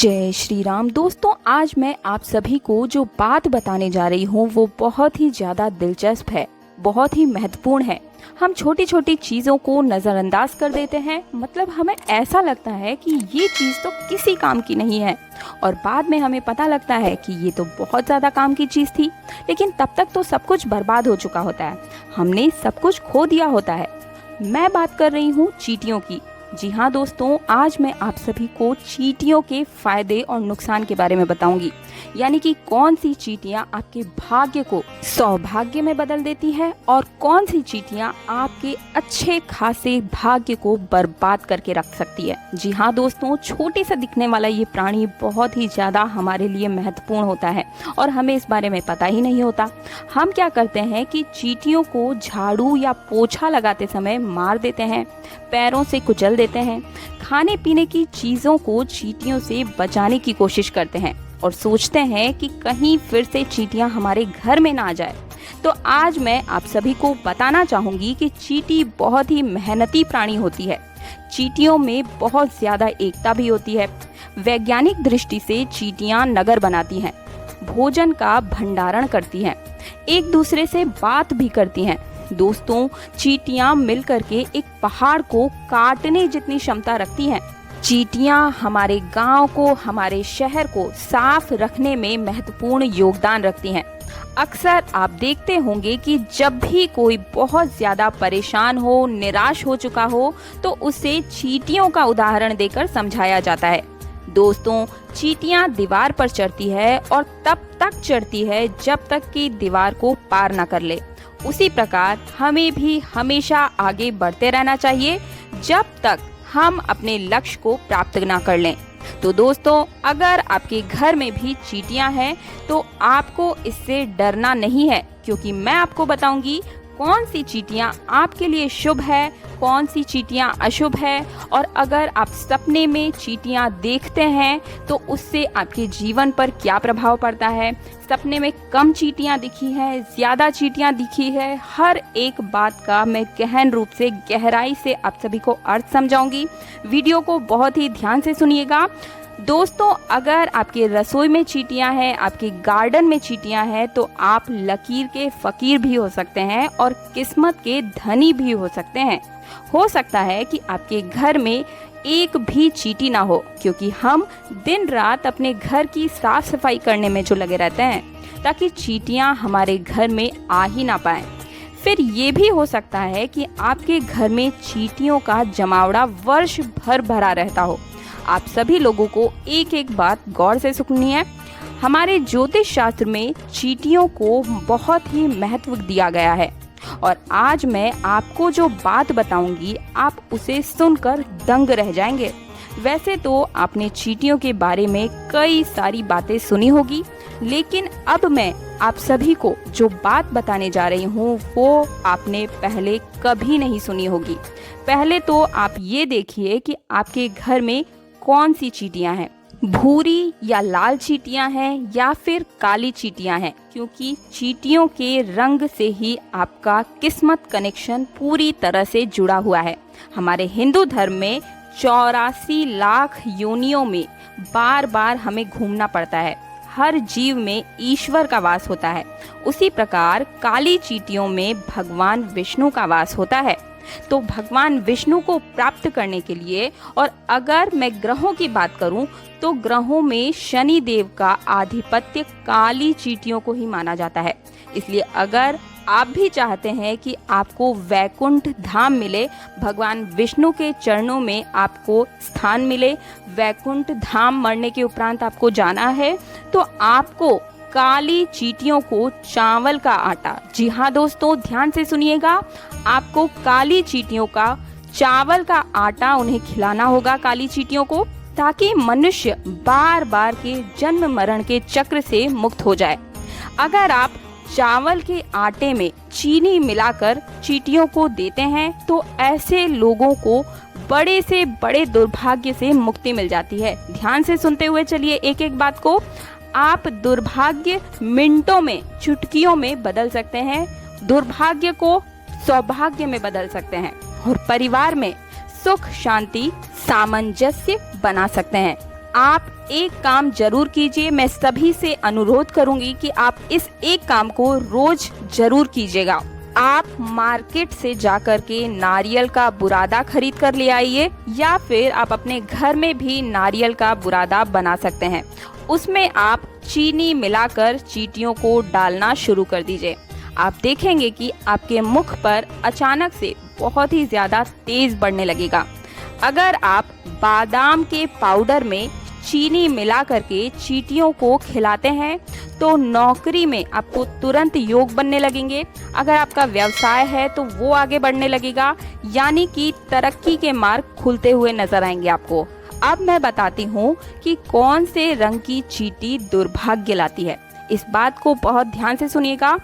जय श्री राम। दोस्तों, आज मैं आप सभी को जो बात बताने जा रही हूँ वो बहुत ही ज़्यादा दिलचस्प है, बहुत ही महत्वपूर्ण है। हम छोटी छोटी चीज़ों को नज़रअंदाज कर देते हैं, मतलब हमें ऐसा लगता है कि ये चीज़ तो किसी काम की नहीं है, और बाद में हमें पता लगता है कि ये तो बहुत ज़्यादा काम की चीज़ थी। लेकिन तब तक तो सब कुछ बर्बाद हो चुका होता है, हमने सब कुछ खो दिया होता है। मैं बात कर रही हूँ चींटियों की। जी हाँ दोस्तों, आज मैं आप सभी को चींटियों के फायदे और नुकसान के बारे में बताऊंगी, यानी कि कौन सी चींटियां आपके भाग्य को सौभाग्य में बदल देती है और कौन सी चींटियां आपके अच्छे खासे भाग्य को बर्बाद करके रख सकती है। जी हाँ दोस्तों, छोटे सा दिखने वाला ये प्राणी बहुत ही ज्यादा हमारे लिए महत्वपूर्ण होता है और हमें इस बारे में पता ही नहीं होता। हम क्या करते हैं कि चींटियों को झाड़ू या पोछा लगाते समय मार देते हैं, पैरों से कुचल देते हैं, खाने पीने की चीजों को चींटियों से बचाने की कोशिश करते हैं और सोचते हैं कि कहीं फिर से चींटियां हमारे घर में ना आ जाए। तो आज मैं आप सभी को बताना चाहूंगी कि चींटी बहुत ही मेहनती प्राणी होती है। चींटियों में बहुत ज्यादा एकता भी होती है। वैज्ञानिक दृष्टि से चींटियां नगर बनाती हैं, भोजन का भंडारण करती हैं, एक दूसरे से बात भी करती हैं। दोस्तों, चींटियां मिलकर के एक पहाड़ को काटने जितनी क्षमता रखती हैं। चींटियां हमारे गांव को, हमारे शहर को साफ रखने में महत्वपूर्ण योगदान रखती हैं। अक्सर आप देखते होंगे कि जब भी कोई बहुत ज्यादा परेशान हो, निराश हो चुका हो, तो उसे चींटियों का उदाहरण देकर समझाया जाता है। दोस्तों, चींटियां दीवार पर चढ़ती है और तब तक चढ़ती है जब तक कि दीवार को पार न कर ले। उसी प्रकार हमें भी हमेशा आगे बढ़ते रहना चाहिए जब तक हम अपने लक्ष्य को प्राप्त ना कर लें। तो दोस्तों, अगर आपके घर में भी चींटियां हैं तो आपको इससे डरना नहीं है, क्योंकि मैं आपको बताऊंगी कौन सी चींटियां आपके लिए शुभ है, कौन सी चींटियां अशुभ है। और अगर आप सपने में चींटियां देखते हैं तो उससे आपके जीवन पर क्या प्रभाव पड़ता है। सपने में कम चींटियां दिखी है, ज्यादा चींटियां दिखी है, हर एक बात का मैं गहन रूप से, गहराई से आप सभी को अर्थ समझाऊंगी। वीडियो को बहुत ही ध्यान से सुनिएगा। दोस्तों, अगर आपके रसोई में चींटियां हैं, आपके गार्डन में चींटियां हैं, तो आप लकीर के फकीर भी हो सकते हैं और किस्मत के धनी भी हो सकते हैं। हो सकता है कि आपके घर में एक भी चींटी ना हो, क्योंकि हम दिन रात अपने घर की साफ सफाई करने में जो लगे रहते हैं, ताकि चींटियां हमारे घर में आ ही ना पाएं। फिर ये भी हो सकता है कि आपके घर में चींटियों का जमावड़ा वर्ष भर भरा रहता हो। आप सभी लोगों को एक एक बात गौर से सुननी है। हमारे ज्योतिष शास्त्र में चींटियों को बहुत ही महत्व दिया गया है, और आज मैं आपको जो बात बताऊंगी आप उसे सुनकर दंग रह जाएंगे। वैसे तो आपने चींटियों के बारे में कई सारी बातें सुनी होगी, लेकिन अब मैं आप सभी को जो बात बताने जा रही हूँ वो आपने पहले कभी नहीं सुनी होगी। पहले तो आप ये देखिए कि आपके घर में कौन सी चींटियां हैं, भूरी या लाल चींटियां हैं या फिर काली चींटियां हैं, क्योंकि चींटियों के रंग से ही आपका किस्मत कनेक्शन पूरी तरह से जुड़ा हुआ है। हमारे हिंदू धर्म में 84 लाख योनियों में बार बार हमें घूमना पड़ता है। हर जीव में ईश्वर का वास होता है। उसी प्रकार काली चींटियों में भगवान विष्णु का वास होता है। तो भगवान विष्णु को प्राप्त करने के लिए, और अगर मैं ग्रहों की बात करूं तो ग्रहों में शनि देव का आधिपत्य काली चींटियों को ही माना जाता है। इसलिए अगर आप भी चाहते हैं कि आपको वैकुंठ धाम मिले, भगवान विष्णु के चरणों में आपको स्थान मिले, वैकुंठ धाम मरने के उपरांत आपको जाना है, तो आपको काली चींटियों को चावल का आटा, जी हाँ दोस्तों ध्यान से सुनिएगा, आपको काली चींटियों का चावल का आटा उन्हें खिलाना होगा, काली चींटियों को, ताकि मनुष्य बार बार के जन्म मरण के चक्र से मुक्त हो जाए। अगर आप चावल के आटे में चीनी मिलाकर चींटियों को देते हैं तो ऐसे लोगों को बड़े से बड़े दुर्भाग्य से मुक्ति मिल जाती है। ध्यान से सुनते हुए चलिए एक एक बात को। आप दुर्भाग्य मिनटों में, चुटकियों में बदल सकते हैं, दुर्भाग्य को सौभाग्य में बदल सकते हैं और परिवार में सुख शांति सामंजस्य बना सकते हैं। आप एक काम जरूर कीजिए। मैं सभी से अनुरोध करूंगी कि आप इस एक काम को रोज जरूर कीजिएगा। आप मार्केट से जाकर के नारियल का बुरादा खरीद कर ले आइए, या फिर आप अपने घर में भी नारियल का बुरादा बना सकते हैं। उसमें आप चीनी मिलाकर चींटियों को डालना शुरू कर दीजिए। आप देखेंगे कि आपके मुख पर अचानक से बहुत ही ज़्यादा तेज बढ़ने लगेगा। अगर आप बादाम के पाउडर में चीनी मिला करके चींटियों को खिलाते हैं तो नौकरी में आपको तुरंत योग बनने लगेंगे। अगर आपका व्यवसाय है तो वो आगे बढ़ने लगेगा, यानी कि तरक्की के मार्ग खुलते हुए नजर आएंगे आपको। अब मैं बताती हूँ कि कौन से रंग की चींटी दुर्भाग्य लाती है। इस बात को बहुत ध्यान से सुनिएगा।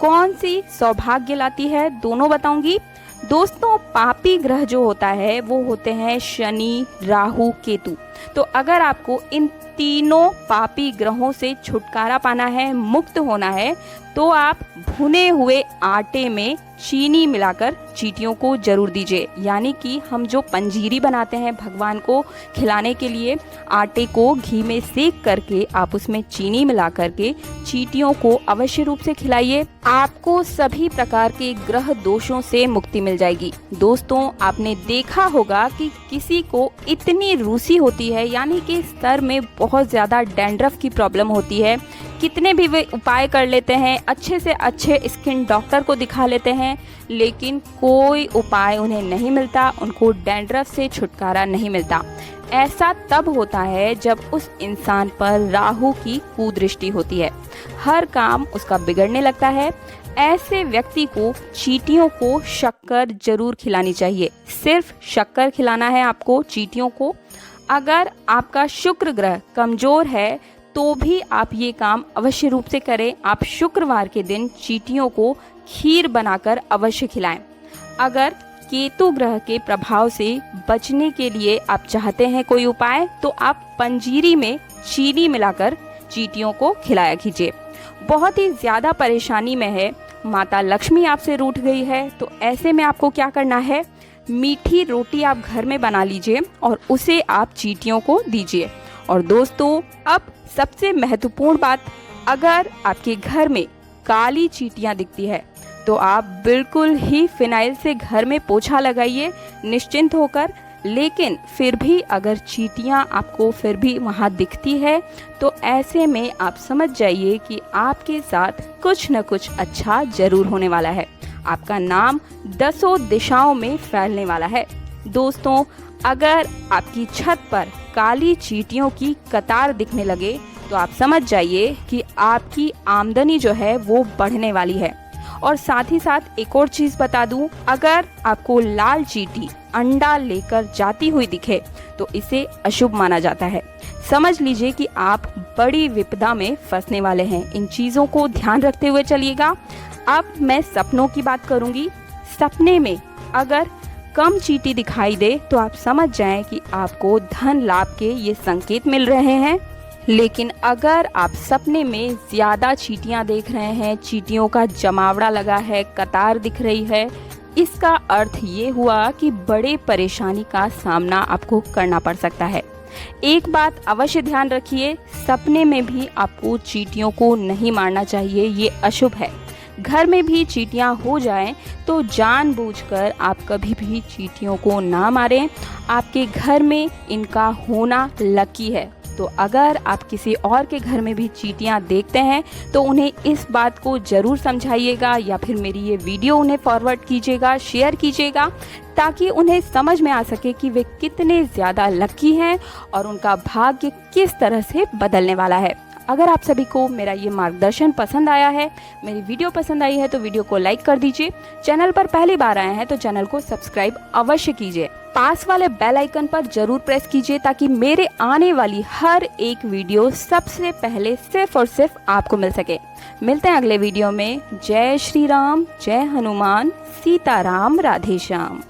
कौन सी सौभाग्य लाती है, दोनों बताऊंगी। दोस्तों, पापी ग्रह जो होता है वो होते हैं शनि, राहु, केतु। तो अगर आपको इन तीनों पापी ग्रहों से छुटकारा पाना है, मुक्त होना है, तो आप भुने हुए आटे में चीनी मिलाकर चींटियों को जरूर दीजिए। यानी कि हम जो पंजीरी बनाते हैं भगवान को खिलाने के लिए, आटे को घी में सेक करके आप उसमें चीनी मिला करके चींटियों को अवश्य रूप से खिलाइए। आपको सभी प्रकार के ग्रह दोषों से मुक्ति मिल जाएगी। दोस्तों, आपने देखा होगा कि किसी को इतनी रूसी होती है, यानी कि सर में बहुत ज़्यादा डैंड्रफ की प्रॉब्लम होती है, कितने भी वे उपाय कर लेते हैं, अच्छे से अच्छे स्किन डॉक्टर को दिखा लेते हैं, लेकिन कोई उपाय उन्हें नहीं मिलता, उनको डैंड्रफ से छुटकारा नहीं मिलता। ऐसा तब होता है जब उस इंसान पर राहु की कुदृष्टि होती है, हर काम उसका बिगड़ने लगता है। ऐसे व्यक्ति को चींटियों को शक्कर जरूर खिलानी चाहिए। सिर्फ शक्कर खिलाना है आपको चींटियों को। अगर आपका शुक्र ग्रह कमजोर है तो भी आप ये काम अवश्य रूप से करें। आप शुक्रवार के दिन चींटियों को खीर बनाकर अवश्य खिलाएं। अगर केतु ग्रह के प्रभाव से बचने के लिए आप चाहते हैं कोई उपाय, तो आप पंजीरी में चीनी मिलाकर चींटियों को खिलाया कीजिए। बहुत ही ज़्यादा परेशानी में है, माता लक्ष्मी आपसे रूठ गई है, तो ऐसे में आपको क्या करना है, मीठी रोटी आप घर में बना लीजिए और उसे आप चींटियों को दीजिए। और दोस्तों, अब सबसे महत्वपूर्ण बात, अगर आपके घर में काली चींटियां दिखती है तो आप बिल्कुल ही फिनाइल से घर में पोछा लगाइए निश्चिंत होकर। लेकिन फिर भी अगर चींटियां आपको फिर भी वहां दिखती है तो ऐसे में आप समझ जाइए कि आपके साथ कुछ न कुछ अच्छा जरूर होने वाला है। आपका नाम 10 दिशाओं में फैलने वाला है। दोस्तों, अगर आपकी छत पर काली चींटियों की कतार दिखने लगे तो आप समझ जाइए कि आपकी आमदनी जो है वो बढ़ने वाली है। और साथ ही साथ एक और चीज़ बता दूं, अगर आपको लाल चींटी अंडा लेकर जाती हुई दिखे तो इसे अशुभ माना जाता है। समझ लीजिए कि आप बड़ी विपदा में फंसने वाले हैं। इन चीज़ों को ध्यान रखते हुए चलिएगा। अब मैं सपनों की बात करूंगी। सपने में अगर कम चींटी दिखाई दे तो आप समझ जाएं कि आपको धन लाभ के ये संकेत मिल रहे हैं। लेकिन अगर आप सपने में ज़्यादा चींटियां देख रहे हैं, चींटियों का जमावड़ा लगा है, कतार दिख रही है, इसका अर्थ ये हुआ कि बड़े परेशानी का सामना आपको करना पड़ सकता है। एक बात अवश्य ध्यान रखिए, सपने में भी आपको चींटियों को नहीं मारना चाहिए, ये अशुभ है। घर में भी चींटियां हो जाएं तो जानबूझकर आप कभी भी चींटियों को ना मारें। आपके घर में इनका होना लकी है। तो अगर आप किसी और के घर में भी चींटियां देखते हैं तो उन्हें इस बात को ज़रूर समझाइएगा, या फिर मेरी ये वीडियो उन्हें फॉरवर्ड कीजिएगा, शेयर कीजिएगा, ताकि उन्हें समझ में आ सके कि वे कितने ज़्यादा लकी हैं और उनका भाग्य किस तरह से बदलने वाला है। अगर आप सभी को मेरा ये मार्गदर्शन पसंद आया है, मेरी वीडियो पसंद आई है, तो वीडियो को लाइक कर दीजिए। चैनल पर पहली बार आए हैं तो चैनल को सब्सक्राइब अवश्य कीजिए। पास वाले बेल आइकन पर जरूर प्रेस कीजिए ताकि मेरे आने वाली हर एक वीडियो सबसे पहले सिर्फ और सिर्फ आपको मिल सके। मिलते हैं अगले वीडियो में। जय श्री राम, जय हनुमान, सीताराम, राधे श्याम।